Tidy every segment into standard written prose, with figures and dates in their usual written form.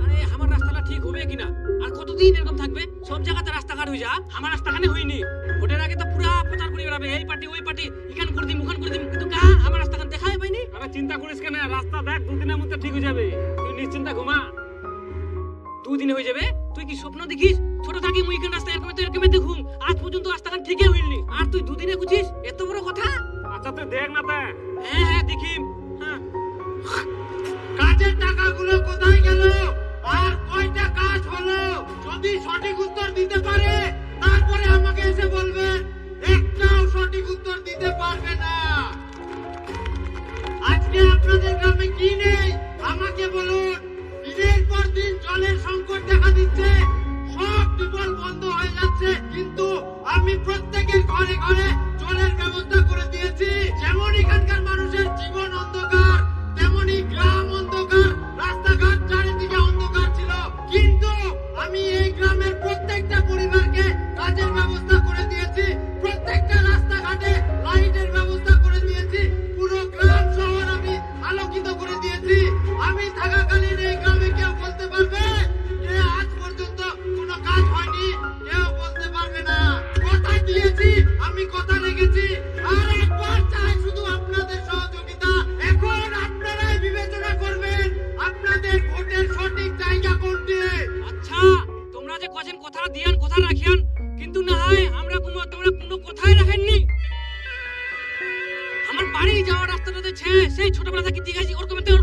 আরে আমার রাস্তাটা ঠিক হবে কিনা? আর কতদিন এরকম থাকবে? সব জায়গাতে রাস্তাঘাট হয়ে যা, আমার রাস্তাখানে হয়নি। ভোটের আগে তো পুরা প্রচার করে বেড়াবে, এই পার্টি ওই পার্টি, এখান করে দিম ওখান করে দিম, কিন্তু কা আমার রাস্তাখান দেখাই পাইনি। আরে চিন্তা করিস কেন, রাস্তা দেখ দুদিনের মধ্যে ঠিক হয়ে যাবে, তুই নিশ্চিন্তে ঘুমা। দুদিনে হয়ে যাবে? তুই কি স্বপ্ন দেখিস? ছোট থাকি মুই এখান রাস্তা এরকম দেখুম, আজ পর্যন্ত রাস্তাখান ঠিকই হইনি, আর তুই দুদিনে খুঁজিস? এত বড় কথা? আচ্ছা তুই দেখ না তে। হ্যাঁ হ্যাঁ দেখিম। হ্যাঁ কাজের টাকাগুলো কোথায় গেল? আর কয়টা কাজ হলো? যদি সঠিক উত্তর দিতে পারে তারপরে আমাকে এসে বলবেন। একটাও সঠিক উত্তর দিতে পারবে না। আজকে আপনাদের গ্রামে কি নেই আমাকে বলুন। দিনের পর দিন জলের সংকট দেখা দিচ্ছে, সব টিউবওয়েল বন্ধ হয়ে যাচ্ছে, কিন্তু আমি প্রত্যেকের ঘরে ঘরে জলের ব্যবস্থা করে দিয়েছি। যেমন এখানকার মানুষের জীবন অন্ধকার, তেমনি গ্রাম অন্ধকার, রাস্তাঘাট চারিদিকে অন্ধকার ছিল, কিন্তু আমি এই গ্রামের প্রত্যেকটা পরিবারকে কাজের ব্যবস্থা করে দিয়েছি। প্রত্যেকটা রাস্তাঘাটে লাইটের ব্যবস্থা করে দিয়েছি। পুরো গ্রাম শহর আমি আলোকিত করে দিয়েছি। আমি থাকাকালীন এই গ্রামে কেউ বলতে পারবে যে আজ পর্যন্ত কোনো কাজ হয়নি? কেউ বলতে পারবে না। কথা দিয়েছি, আমি কথা রেখেছি। আর একবার চাই শুধু আপনাদের সহযোগিতা। এখন আপনারাই বিবেচনা করবেন আপনাদের ভোটের সঠিক জায়গা কোনটি। আচ্ছা, তোমরা যে কছেন কথা দিয়ান কথা রাখিয়ান, কিন্তু না হয় আমরা তোমরা কোনো কথাই রাখেননি। আমার বাড়ি যাওয়ার রাস্তাটাতে সেই ছোটবেলা থেকে দেখাইছি ওরকমে জল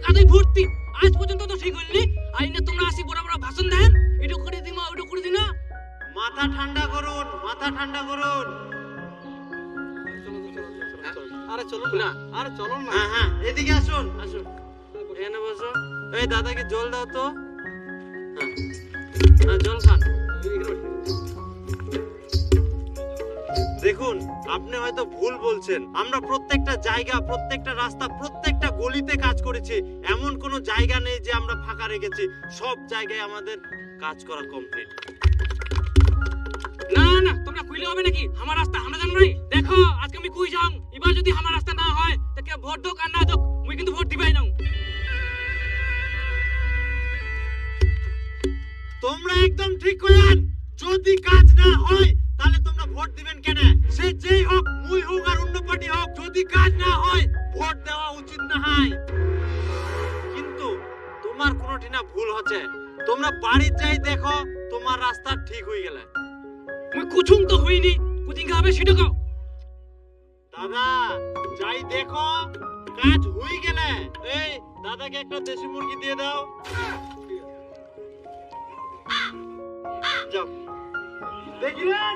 কাদুই ভর্তি, আজ পর্যন্ত তো ঠিক হইনি। আর না তোমরা আসি বড় বড় ভাষণ দেন, এটা করে দিমা ওটা করে দিনা। মাথা ঠান্ডা করুন, মাথা ঠান্ডা করুন। আরে চলো না, আরে চলো না। হ্যাঁ হ্যাঁ, এদিকে আসুন। আসো এখানে বসো। এই দাদাকে জল দাও তো। হ্যাঁ হ্যাঁ, জল খান। দেখুন, আপনি হয়তো ভুল বলছেন। আমরা প্রত্যেকটা জায়গা, প্রত্যেকটা রাস্তা, প্রত্যেকটা গলিতে কাজ করেছি। এমন কোনো জায়গা নেই যে আমরা ফাঁকা রেখেছি। সব জায়গায় আমাদের কাজ করা কমপ্লিট। না না, তোমরা কইলে হবে নাকি? আমার রাস্তা আমরা জানো নাই। দেখো আজকে আমি কই যাও, এবার যদি আমার রাস্তা না হয় তো কে ভোট দোক আর না দোক, মুই কিন্তু ভোট দিবাই না। তোমরা একদম ঠিক কইলেন। যদি কাজ না হয় তাহলে তোমরা ভোট দিবেন কেন? সে যেই হোক, মুই হোক আর অন্য পার্টি হোক, যদি কাজ না হয় ভোট দেওয়া উচিত না হয়। কিন্তু তোমার কোনোটি না ভুল হচ্ছে। তোমরা বাড়ির যাই দেখো তোমার রাস্তা ঠিক হয়ে গেলে। মুই কুচুং তো হইনি, কুচিং হবে সেটা কও। দাদা যাই দেখো কাজ হয়ে গেলে। এই দাদাকে একটা দেশি মুরগি দিয়ে দাও। যাও। দেখলেন,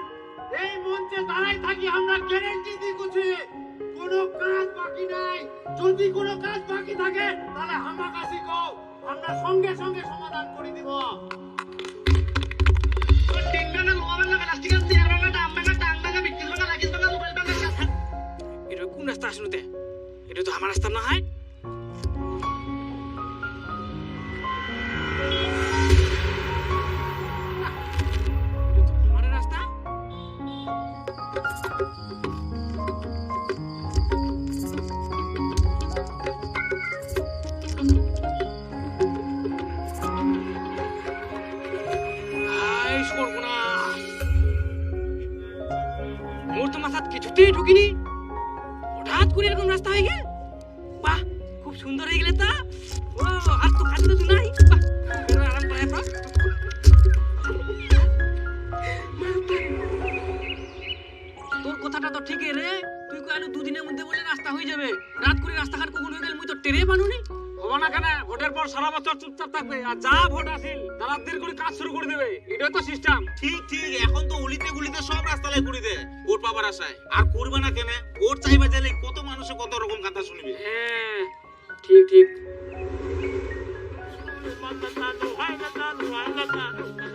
এই মঞ্চে দাঁড়াই থাকি আমরা গ্যারান্টি দিচ্ছি কোনো কাজ বাকি নাই। যদি কোনো কাজ বাকি থাকে তাহলে হামাকাশি কও, আমরা সঙ্গে সঙ্গে সমাধান করে দিব। এটা কোন রাস্তা আসলে? এটা তো আমার রাস্তা না হয়। আমার রাস্তা। মোর তো মাথাত কিছুতেই ঢুকিনি, হঠাৎ করে এরকম রাস্তা হয়ে গেল। বাহ, খুব সুন্দর হয়ে গেলে তা। ও আর তো কাজ তো নাই। বাহ, এবার আরাম করে তো। তোর কথাটা তো ঠিকই রে। তুই কইলো দুদিনের মধ্যে বলে রাস্তা হয়ে যাবে। রাত করে রাস্তাঘাট কখন হয়ে গেল মুই তো টেরে পানুনি। হবা না কেন? ভোটের পর সারা বছর চুপচাপ থাকবে, আর যা ভোট আসিল তারা দের করে কাজ শুরু করে দেবে। এটাই তো সিস্টেম। ঠিক ঠিক, এখন তো উলিতে গুলিতে সব রাস্তায় ঘুরি দে ভোট পাবার আশায়। আর করবে না কেন? ভোট চাইবা চাইলে কত মানুষে কত রকম কথা শুনবে। হ্যাঁ ঠিক ঠিক।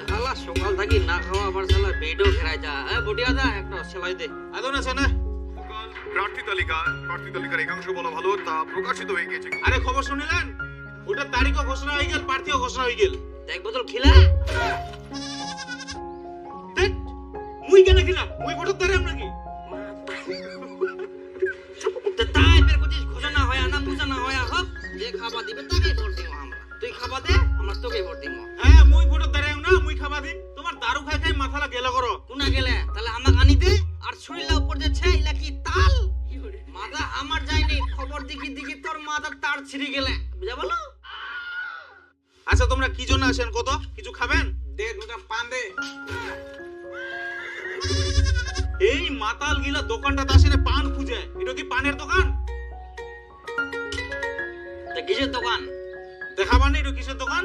শালা সকাল থাকি না খাওয়া আবার শালা বেডও ঘেরাই যা। বটিয়া দা একটা সেলাই দে। আদৌ না শোনে। প্রার্থী তালিকার একাংশ বলা ভালো তা প্রকাশিত হয়ে গেছে। আরে খবর শুনিলেন? ওটার তারিখও ঘোষণা হয়ে গেল, প্রার্থীও ঘোষণা হয়ে গেল। এক বোতল খিলা। দেখ, মুই কেন খিলাম? মুই ভোটের দ্বারে আমরা কি? তাই বের করছিস ঘোষণা হয় না, ঘোষণা হয় হোক। যে খাবার দিবে তাকেই ভোট দিব আমরা। তুই খাবার দে, আমরা তোকে ভোট দিব। হ্যাঁ মুই ভোটত দাঁড়াইম না, মুই খাবা দিম। তোমার দারু খাই খাই মাথালা গেলা করো। কোনা গেলে তাহলে আমাকে আনি দে। আর শরীরলা উপর যে ছেইলা কি তাল মাথা আমার যায়নি, খবর দেখি দেখি তোর মাথার তার ছিঁড়ে গেলে, বুঝা বলো? আচ্ছা তোমরা কি জন্য আসেন কত? কিছু খাবেন? দে দুটা পান দে। এই মাতাল গিলা দোকানটাতে আসে না পান খুঁজে। এটা কি পানের দোকান? তা কিসের দোকান? দেখাবার নেই এটা কিসের দোকান?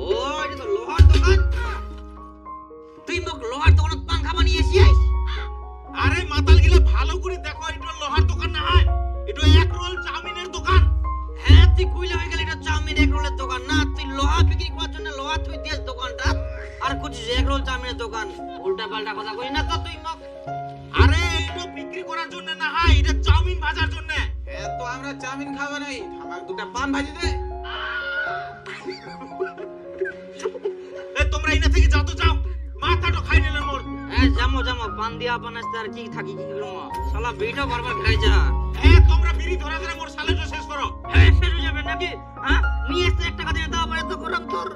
ও এটা তো লোহার দোকান। তুই মোক লোহার দোকানত পান খাবা নিয়ে এসিস? আরে মাতাল গিলা ভালো করে দেখো, এটা লোহার দোকান না হয়, এটা এক রোল চাউমিনের দোকান। হ্যাঁ তুই কইলে হয়ে গেল এটা চাউমিন এক রোলের দোকান না, তুই লোহা বিক্রি করার জন্য লোহা তুই দিস দোকানটা আর কুচিস এক রোল চাউমিনের দোকান। উল্টা পাল্টা কথা কই না তো তুই মোক। আরে এটা বিক্রি করার জন্য না হয়, এটা চাউমিন ভাজার জন্য। তো আমরা চাউমিন খাবো নাই, আমার দুটা পান ভাজি দে। এই তোমরা এখান থেকে যাও তো যাও, মাথাটা খাই নিলেন মোর। হ্যাঁ জামো জামো পান দিয়া বানাস আর কি থাকি কি করব? শালা বেটা বারবার খাই যা। হ্যাঁ তোমরা বিড়ি ধরে ধরে মোর সালেটা শেষ করো। হ্যাঁ শেষ হয়ে যাবে নাকি? হ্যাঁ নিয়ে আসতে এক টাকা দিয়ে দাও পারে তো করম তোর।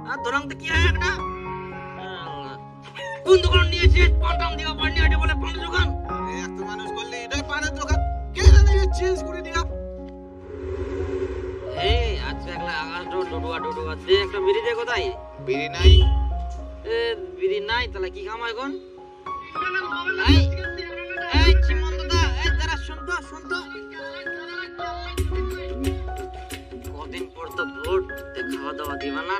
আর ধরম তো কি হয় একটা? কোন দোকান নিয়েছিস? পান দিও পান নিয়ে এটা বলে পানের দোকান। এত মানুষ করলে এটাই পানের দোকান, কে জানে চেঞ্জ করে দিয়া। এই আজকে একলা আগাস ডুডুয়া দে একটা বিড়ি দে কোথায়? বিড়ি নাই। এ বিড়ি নাই তাহলে কি খাম এখন? এই এই চিমন্ত দা এই যারা শুন তো কদিন পর তো ভোট, খাওয়া দাওয়া দিবা না?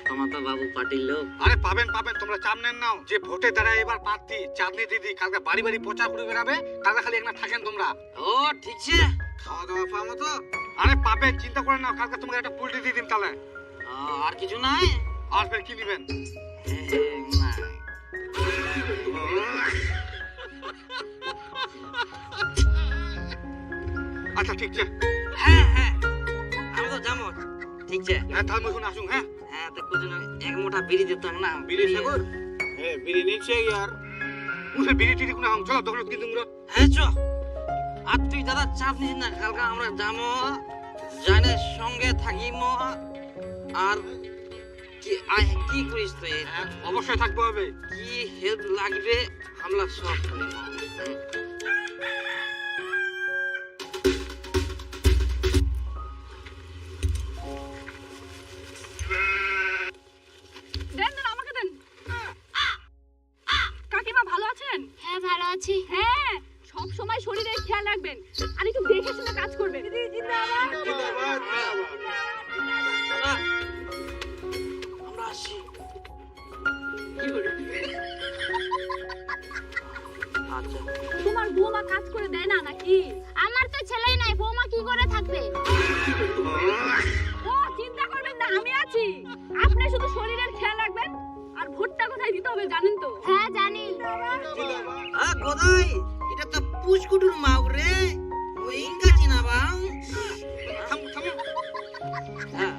তোমার তো বাবু পার্টির লোক। আরে পাবেন পাবেন, তোমরা চাপ নেন নাও। যে ভোটে দাঁড়ায় এবার প্রার্থী চাঁদনি দিদি কালকে বাড়ি বাড়ি প্রচার করে বেড়াবে, কালকে খালি একটা থাকেন তোমরা। ও ঠিক আছে। খাওয়া দাওয়া পাবো তো? আরে পাবেন, চিন্তা করেন না, কালকে তোমাকে একটা পুলটি দিয়ে দিন তাহলে। আর কিছু নাই? আর ফের কি নিবেন? নাই। আচ্ছা ঠিক আছে। হ্যাঁ হ্যাঁ আমি তো যাবো। ঠিক আছে। হ্যাঁ তাহলে মুখুন আসুন। হ্যাঁ হ্যাঁ তো কুজন এক মোটা বিড়ি দিতাম না। বিড়ি সাগর। হ্যাঁ বিড়ি নিচ্ছে ইয়ার। মুখে বিড়ি টিড়ি কোনা চলো দোকানে কিন্তু আমরা। হ্যাঁ চ। আর তুই দাদা চাপ নিস না, কালকে আমরা যাবো, জানে সঙ্গে থাকিম। আর কি করিস তুই? অবশ্যই থাকবো হবে। কি হেল্প লাগবে আমরা সব করিব। দেন আমাকে দেন। কাকিমা ভালো আছেন? হ্যাঁ ভালো আছি। হ্যাঁ সব সময় শরীরের খেয়াল রাখবেন আর একটু দেখে শুনে কাজ করবেন। আমরা আসি। আচ্ছা তোমার বৌমা কাজ করে দেয় না নাকি? আমার তো ছেলেই নাই, বৌমা কি করে থাকবে? ও চিন্তা করবেন না, আমি আছি। আপনি শুধু শরীরের খেয়াল রাখবেন আর ভোটটা কোথায় দিতে হবে জানেন তো? হ্যাঁ জানি। গোদাই এটা তো পুষ্কুটুর মাউ রে, ওই ইংগাজি না বাং। হ্যাঁ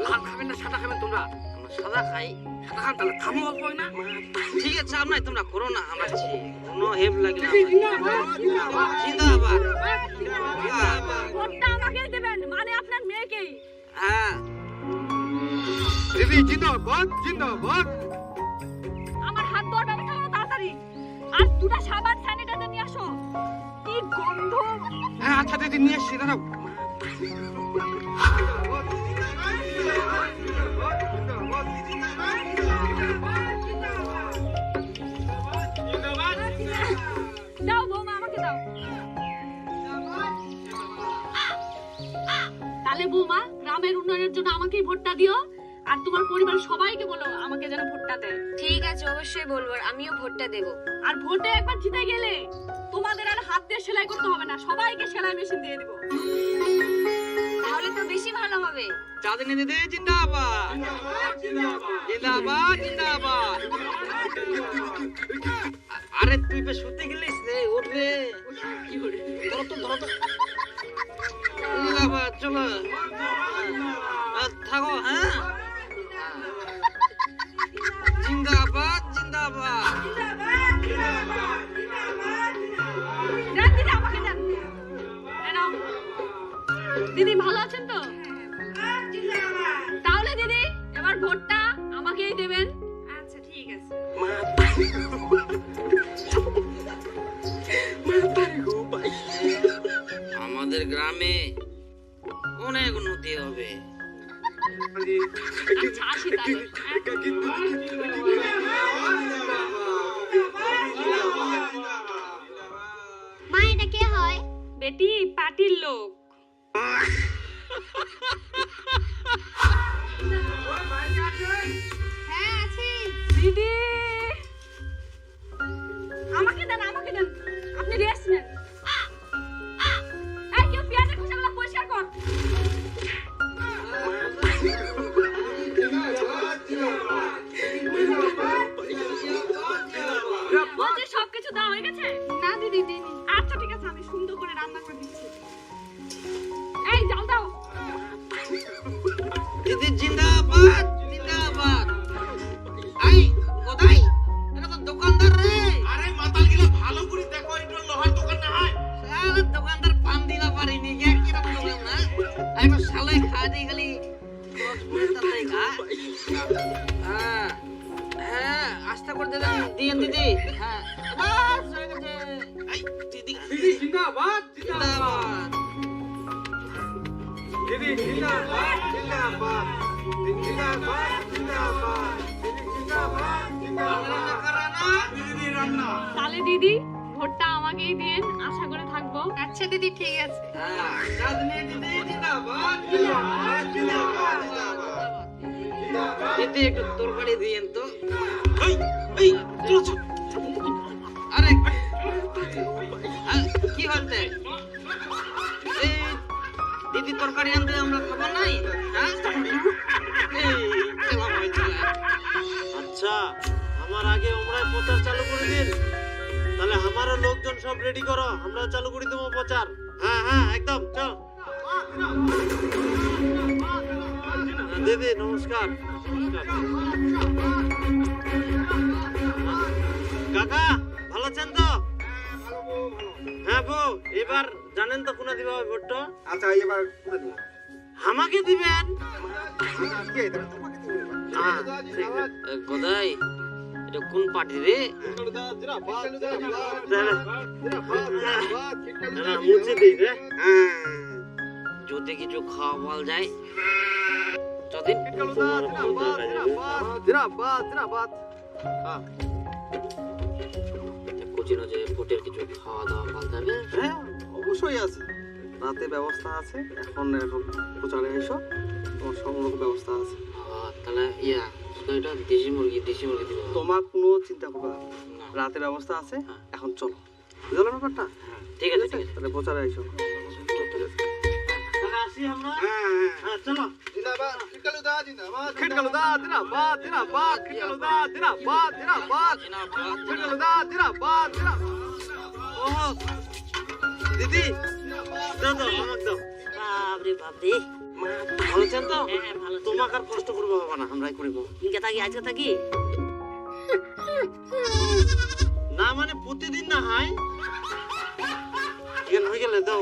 লাল খাবেন না সাদা খাবেন তোমরা? আমরা সাদা খাই। সাদা খান তাহলে খামো অল্প না। ঠিক আছে চাপ নাই, তোমরা করো না, আমরা আছি। কোনো হেল্প লাগে না। জিন্দাবাদ। ভোটটা আমাকেই দেবেন, মানে আপনার মেয়েকেই। হ্যাঁ দিদি জিন্দাবাদ জিন্দাবাদ। আমার হাত ধোয়ার ব্যবস্থা করো তাড়াতাড়ি। আর দুটো সাবান স্যানিটাইজার নিয়ে আসো। কি গন্ধ! হ্যাঁ আচ্ছা দিদি নিয়ে এসছি, দাঁড়াও। দাও বৌমা আমাকে দাও। তাহলে বৌমা গ্রামের উন্নয়নের জন্য আমাকেই ভোটটা দিও আর তোমার পরিবার সবাইকে বলো আমাকে যেন ভোটটা দেয়। ঠিক আছে অবশ্যই বলবো, আমিও ভোটটা দেব। আর ভোটে একবার জিতে গেলে তোমাদের আর হাত দিয়ে সেলাই করতে হবে না, সবাইকে সেলাই মেশিন দিয়ে দিব। তাহলে তো বেশি ভালো হবে। চাঁদনি দিদি জিন্দাবাদ জিন্দাবাদ জিন্দাবাদ। আরে তুই বে শুতে গেলিস রে, ওঠ রে। ধরো তো জিন্দাবাদ। চলো থাকো। হ্যাঁ জিন্দাবাদ জিন্দাবাদ। রান্দিরা দিদি ভালো আছেন তো? তাহলে দিদি এবার ভোটটা আমাকেই দেবেন। আচ্ছা ঠিক আছে। আমাদের গ্রামে অনেক উন্নতি হবে। আচ্ছা আসি তাহলে। মা এটা কে হয়? বেটি পার্টির লোক। হ্যাঁ আছি। দিদি আমাকে দেন, আমাকে দেন। আপনি রেস্ট নেন। এই কেউ পেঁয়াজের খোসাগুলো পরিষ্কার কর। বলছি সবকিছু দেওয়া হয়ে গেছে? না দিদি দিইনি। আচ্ছা ঠিক আছে, আমি সুন্দর করে রান্না করে দিচ্ছি। এই যাও দাও। দিদি জিন্দাবাদ জিন্দাবাদ। আই কোথায়? এটা তো দোকানদার রে। আরে মাতাল গিলা ভালো করে দেখো, এটা লোহার দোকান না হয়। সারা দোকানদার পান দিলা পারিনি যে কিরকম বললাম না। আমি তো শালাই খাদি খালি হ্যাঁ হ্যাঁ আস্তে করে দিলাম দিয়েন দিদি। হ্যাঁ বাস হয়ে গেছে। এই দিদি দিদি জিন্দাবাদ জিন্দাবাদ। দিদি জিন্দাবাদ জিন্দাবাদ দিদি জিন্দাবাদ জিন্দাবাদ দিদি জিন্দাবাদ দিদি রান্না তাহলে দিদি ভোটটা আমাকেই দিন, আশা করে থাকবো। আচ্ছা দিদি ঠিক আছে। হ্যাঁ চাঁদনি দিদি জিন্দাবাদ জিন্দাবাদ জিন্দাবাদ দিদি একটু তরকারি দিয়েন তো। এই এই চলো চলো। আরে কি বলতে এই দিদি তরকারি আনতে আমরা খাবার নাই? হ্যাঁ এই খেলা হয়েছে। আচ্ছা আমার আগে ওমরায় প্রচার চালু করে দিন, তাহলে আমারও লোকজন সব রেডি করো, আমরা চালু করে দেবো প্রচার। হ্যাঁ হ্যাঁ একদম চল। দিদি নমস্কার। কাকা ভালো আছেন তো? হ্যাঁ বউ, এবার জানেন তো কোনা দিবা ভোটটা? আচ্ছা এবার করে দিন। আমাকে দিবেন? হ্যাঁ, ঠিক আছে। কোথায় এটা কোন পার্টি রে? মুছে দিই রে। যদি কিছু খাওয়া পাওয়া যায় যদিন তোমার প্রচার কাজে দেবে। কোচিনো যে ভোটের কিছু খাওয়া দাওয়া পাওয়া যাবে। হ্যাঁ অবশ্যই আছে, রাতে ব্যবস্থা আছে। এখন প্রচারে এসো, তোমার সব রকম ব্যবস্থা আছে। তাহলে ইয়া শুধু এটা দেশি মুরগি দিব। তোমার কোনো চিন্তা করবে না, রাতে ব্যবস্থা আছে। এখন চলো, বুঝলো ব্যাপারটা? ঠিক আছে ঠিক আছে। তাহলে প্রচারে এসো। তাহলে আসি আমরা। হ্যাঁ চলো। জিন্দাবাদ খিটকালুদা জিন্দাবাদ খিটকালুদা জিন্দাবাদ জিন্দাবাদ খিটকালুদা জিন্দাবাদ জিন্দাবাদ খিটকালুদা জিন্দাবাদ জিন্দাবাদ। ও দিদি দাও দাও আমাকে দাও। বাপরে বাপরে ভালো আছেন তো? হ্যাঁ ভালো। তোমাকে আর কষ্ট করবো হবে না, আমরাই করিব। ইনকে থাকি আজকে থাকি। না মানে প্রতিদিন না হয় হয়ে গেলে দাও।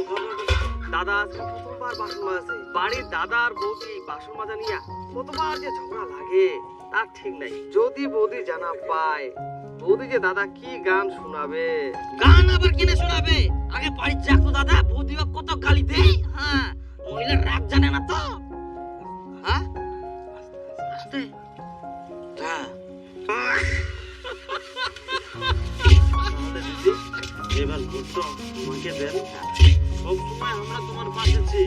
দাদা আজকে প্রথমবার বাসন মাজাছে। বাড়ির দাদা আর বৌদি বাসন মাজা নিয়া কতবার যে ঝগড়া লাগে তার ঠিক নাই। যদি বৌদি জানা পায়, বৌদি যে দাদা কি গান শোনাবে। গান আবার কিনে শোনাবে? আগে বাড়ি যাক তো দাদা, বৌদি কত গালি দেয়। হ্যাঁ মহিলার রাগ জানে না তো। হ্যাঁ আস্তে হ্যাঁ। তাহলে দিদি এবার ভোটটা আমাকে দেন। সব সময় আমরা তোমার পাশে আছি,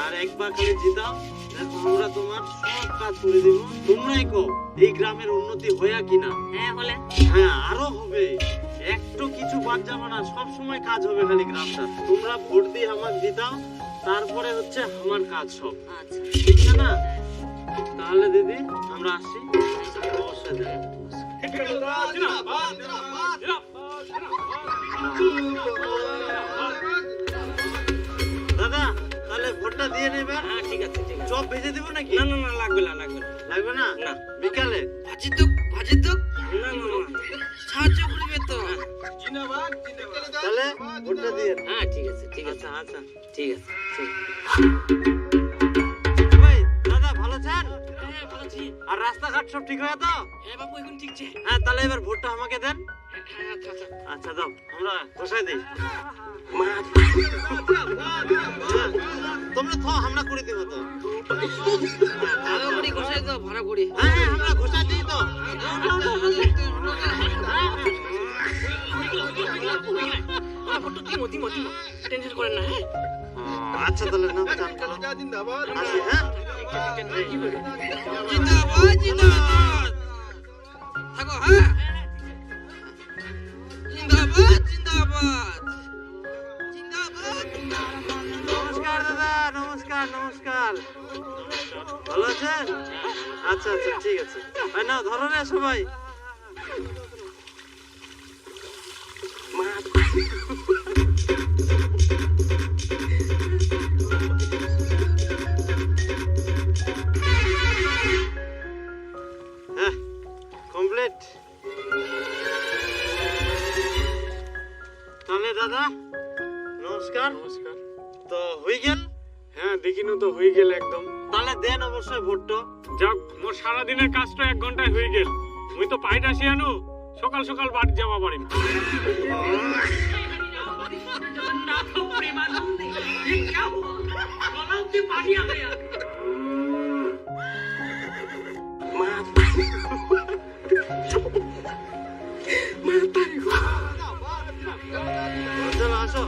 আর একবার খালি জিতাও, দেখো আমরা তোমার সব কাজ করে দিব। তোমরাই কো এই গ্রামের উন্নতি হইয়া কিনা? হ্যাঁ বলে হ্যাঁ আরো হবে, একটু কিছু বাদ যাবে না, সব সময় কাজ হবে খালি গ্রামটা। তোমরা ভোট দিয়ে আমাকে জিতাও, তারপরে হচ্ছে আমার কাজ সব। আচ্ছা ঠিক আছে না? তাহলে দিদি আমরা আসি। অবশ্যই দেব। খিটকালুদা জিন্দাবাদ জিন্দাবাদ দাদা তাহলে ভোটটা দিয়ে নেবেন। হ্যাঁ ঠিক আছে ঠিক আছে। চপ ভেজে দিব নাকি? না না না লাগবে না লাগবে না। লাগবে না? না। বিকালে? ভাজি তো না না না সাহায্য করবে তো। জিন্দাবাদ খিটকালুদা তাহলে ভোটটা দিয়ে। হ্যাঁ ঠিক আছে ঠিক আছে আচ্ছা আচ্ছা ঠিক আছে চল। ভাই দাদা ভালো আছেন? হ্যাঁ ভালো আছি। আর রাস্তাঘাট সব ঠিক হয়ে তো? হ্যাঁ বাবু এখন ঠিক আছে। হ্যাঁ তাহলে এবার ভোটটা আমাকে দেন। হ্যাঁ আচ্ছা আচ্ছা আচ্ছা দাও আমরা ঘোষাই দিই। তোমরা তো আমরা করে দিব তো। ভালো করে ঘষাই দাও, ভালো করে। হ্যাঁ হ্যাঁ আমরা ঘোষাই দিই তো। টেনশন করেন না। হ্যাঁ আচ্ছা তাহলে নাও চান করো। আসি হ্যাঁ। জিন্দাবাদ জিন্দাবাদ থাকো। হ্যাঁ জিন্দাবাদ জিন্দাবাদ জিন্দাবাদ। নমস্কার দাদা, নমস্কার নমস্কার। ভালো আছেন? আচ্ছা আচ্ছা ঠিক আছে। ভাই নাও ধরো রে সবাই। হ্যাঁ কমপ্লিট। তাহলে দাদা নমস্কার। নমস্কার। তো হয়ে গেল? হ্যাঁ দেখিনু তো হয়ে গেল একদম। তাহলে দেন অবশ্যই ভোটটা। যাক মোর সারা দিনের কাজটা 1 ঘন্টায় হয়ে গেল। মুই তো পাইট আসি আনু, সকাল সকাল বাড়ি যাওয়া পারিম। চলো আসো।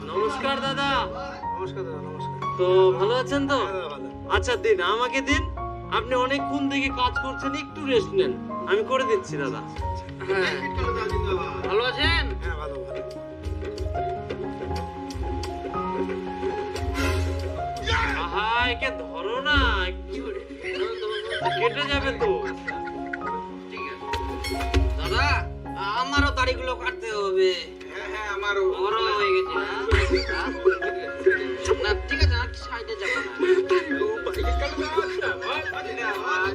নমস্কার দাদা। নমস্কার দাদা নমস্কার। তো ভালো আছেন তো? আচ্ছা দিন আমাকে দিন। আপনি অনেকক্ষণ থেকে কাজ করছেন, একটু রেস্ট নেন, আমি করে দিচ্ছি দাদা। হ্যাঁ ভালো আছেন? হ্যাঁ ভালো ভালো। আহা একে ধরো না, কেটে যাবে তো। দাদা আমারও দাড়িগুলো কাটতে হবে। হ্যাঁ আমারও। বড় হয়ে গেছে না? না ঠিক আছে, আর সাইডে যাবো না। জিন্দাবাদ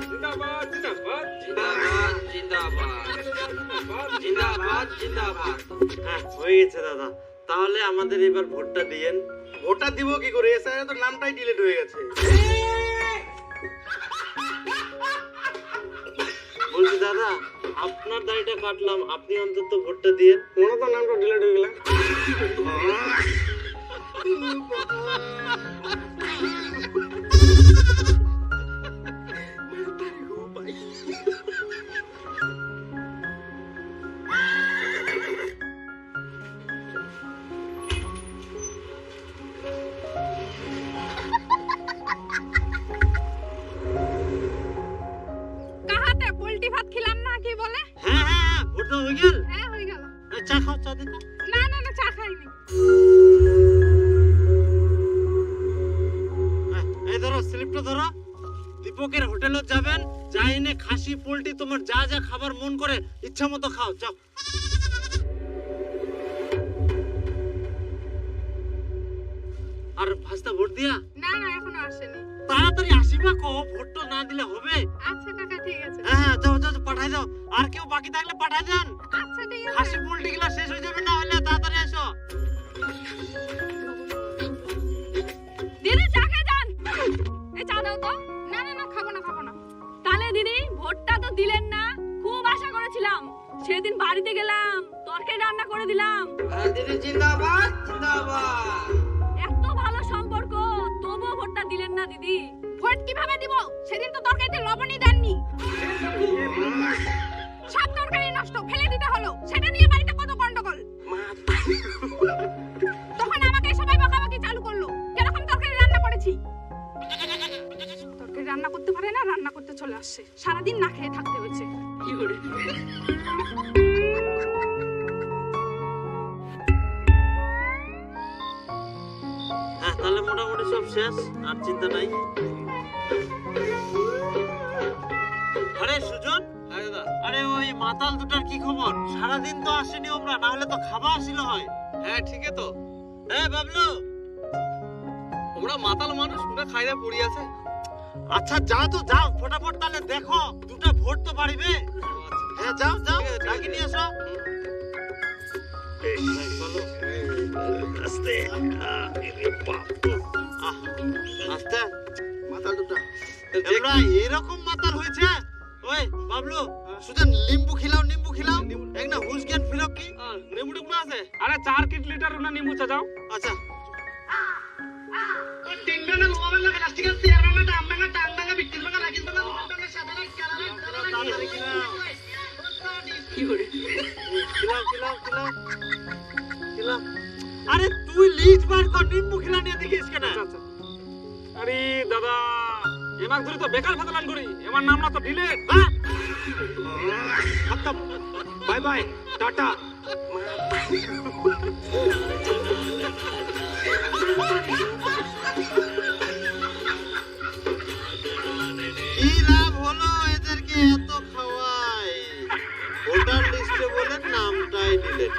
জিন্দাবাদ জিন্দাবাদ জিন্দাবাদ। হ্যাঁ হয়ে গেছে দাদা। তাহলে আমাদের এবার ভোটটা দিয়েন। ভোটটা দিব কি করে? এসআইআর তো নামটাই ডিলিট হয়ে গেছে। বলছি দাদা আপনার দাড়িটা কাটলাম, আপনি অন্তত ভোটটা দিয়েন। মনে তো নামটা ডিলিট হয়ে গেল। কাহাতে পোল্ট্রি ভাত খিলাম না কি বলে? হ্যাঁ হ্যাঁ হ্যাঁ ভোটটা হয়ে গেল। হ্যাঁ হয়ে গেল। চা খাও, চা দিন। না না না চা খাইনি। এই ধরো স্লিপটা ধরো। দীপকের হোটেলে যাবেন, যাই এনে খাসি পোল্ট্রি তোমার যা যা খাবার মন করে ইচ্ছা মতো খাও, যাও। আর ভাস্তা ভোট দিয়া? না না এখনো আসেনি। তাড়াতাড়ি আসিবা কো, ভোটটা না দিলে হবে? আচ্ছা কাকা ঠিক আছে। হ্যাঁ হ্যাঁ যাও যাও পাঠাই দাও। আর কেউ বাকি থাকলে পাঠাই দেন। আচ্ছা ঠিক আছে। খাসি পোল্ট্রি গুলা শেষ হয়ে যাবে না হলে তাড়াতাড়ি আসো। দিদি চা খেয়ে যান। এই চা দাও তো। না না না খাবো না খাবো না। তাহলে দিদি ভোটটা তো দিলেন না, খুব আশা করেছিলাম। সেদিন বাড়িতে গেলাম, তরকারি রান্না করে দিলাম। দিদি জিন্দাবাদ জিন্দাবাদ। এত ভালো সম্পর্ক, তবুও ভোটটা দিলেন না দিদি। ভোট কিভাবে দিব? সেদিন তো তরকারিতে লবণই দেননি। সব তরকারি নষ্ট, ফেলে দিতে হলো। সেটা নিয়ে বাড়িতে কত গন্ডগোল। তখন আমাকে সবাই বকাবকি চালু করলো, কিরকম তরকারি রান্না করেছি। তরকারি রান্না করতে পারে না, রান্না করতে চলে আসছে। সারাদিন না খেয়ে থাকতে হয়েছে। কি করে? হ্যাঁ তাহলে মোটামুটি সব শেষ, আর চিন্তা নাই। আরে সুজন, আরে ওই মাতাল দুটার কি খবর? সারাদিন তো আসেনি ওরা, না হলে তো খাবার আসিল হয়। হ্যাঁ ঠিকই তো। হ্যাঁ বাবলু, ওরা মাতাল মানুষ, ওরা খাইরা পড়ি আছে। আচ্ছা যাও তো যাও, ফটাফট তাহলে দেখো দুটো ভোট তো বাড়িবে। হ্যাঁ যাও যাও, ডাকি নিয়ে এসো। আস্তে আস্তে, মাথা দুটা এমরা এরকম মাতাল হয়েছে। ওই বাবলু, সুজন লিম্বু খিলাও, নিম্বু খিলাও, এক না হুশ জ্ঞান ফিরো কি নিম্বু টিম্বু আছে? আরে 4 কিট লিটার না নিম্বু চা যাও। আচ্ছা তাড়াতাড়ি খিলাও, খিলাও খিলাও খিলাও খিলাও। আরে তুই লিস্ট বার কর, নিম্বু খিলা নিয়ে দেখিস কেন? আরে দাদা, এমাক ধরে তো বেকার ফাতলান করি, এমার নাম না তো ডিলেট। খতম, বাই বাই, টাটা। কি লাভ হলো এদেরকে এত খাওয়ায়? ভোটার লিস্টে বলে নামটাই ডিলেট।